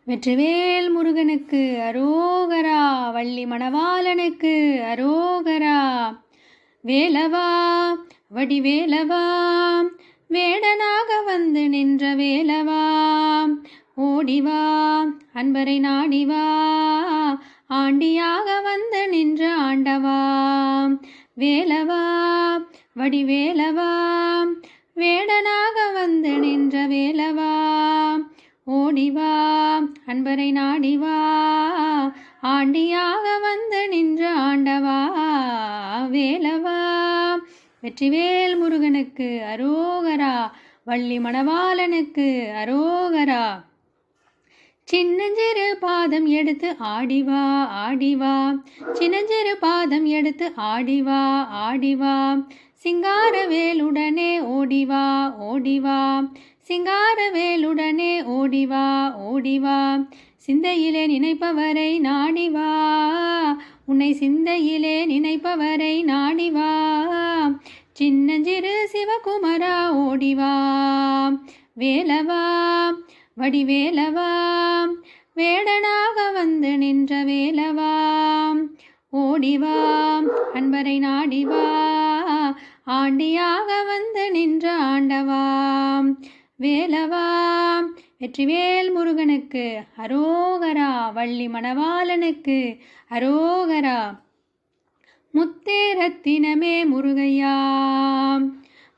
வெற்றிவேல் முருகனுக்கு அரோகரா, வள்ளி மணவாளனுக்கு அரோகரா. வேலவா வடிவேலவா, வேடனாக வந்து நின்ற வேலவா, ஓடிவா அன்பரை நாடிவா, ஆண்டியாக வந்து நின்ற ஆண்டவா. வேலவா வடிவேலவா, வேடனாக வந்து நின்ற வேலவா, ஓடிவா அன்பரை நாடிவா, ஆண்டியாக வந்து நின்ற ஆண்டவா. வேலவா வெற்றிவேல் முருகனுக்கு அரோகரா, வள்ளி மணவாளனுக்கு அரோகரா. சின்னஞ்சிறு பாதம் எடுத்து ஆடிவா ஆடிவா, சின்னஞ்சிறு பாதம் எடுத்து ஆடிவா ஆடிவா, சிங்கார வேலுடனே ஓடிவா ஓடிவா, சிங்கார வேலுடனே ஓடிவா ஓடிவா, சிந்தையிலே நினைப்பவரை நாடிவா, உன்னை சிந்தையிலே நினைப்பவரை நாடிவா, சின்னஞ்சிறு சிவகுமரா ஓடிவா. வேலவா வடிவேலவா, வேடனாக வந்து நின்ற வேலவா, ஓடிவா அன்பரை நாடிவா, ஆண்டியாக வந்து நின்ற ஆண்டவா. வேலவா வெற்றிவேல் முருகனுக்கு அரோகரா, வள்ளி மணவாளனுக்கு அரோகரா. முத்தே ரத்தினமே முருகையா,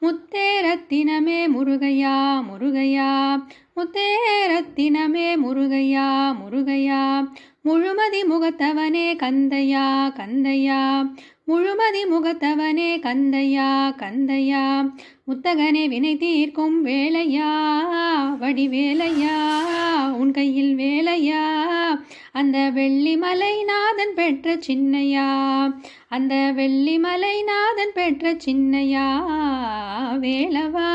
முத்தே ரத்தினமே முருகையா முருகையா, முத்தே ரத்தினமே முருகையா முருகையா, முழுமதி முகத்தவனே கந்தையா கந்தையா, முழுமதி முகத்தவனே கந்தையா கந்தையா, முத்தகனே வினை தீர்க்கும் வேலையா வடிவேலையா, உன் கையில் வேலையா, அந்த வெள்ளிமலை நாதன் பெற்ற சின்னையா, அந்த வெள்ளிமலை நாதன் பெற்ற சின்னையா. வேலவா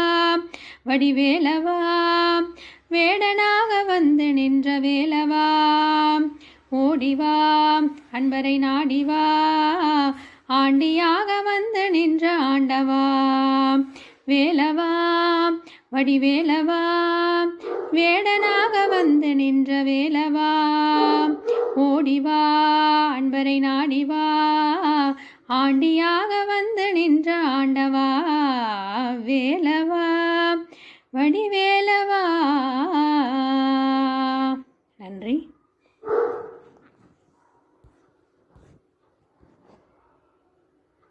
வடிவேலவா, வேடனாக வந்து நின்ற வேலவா, ஓடிவா அன்பரை நாடிவா, ஆண்டியாக வந்து நின்ற ஆண்டவா. வேலவா வடிவேலவா, வேடனாக வந்து நின்ற வேலவா, ஓடிவா அன்பரை நாடிவா, ஆண்டியாக வந்து நின்ற ஆண்டவா. வேலவா வடிவே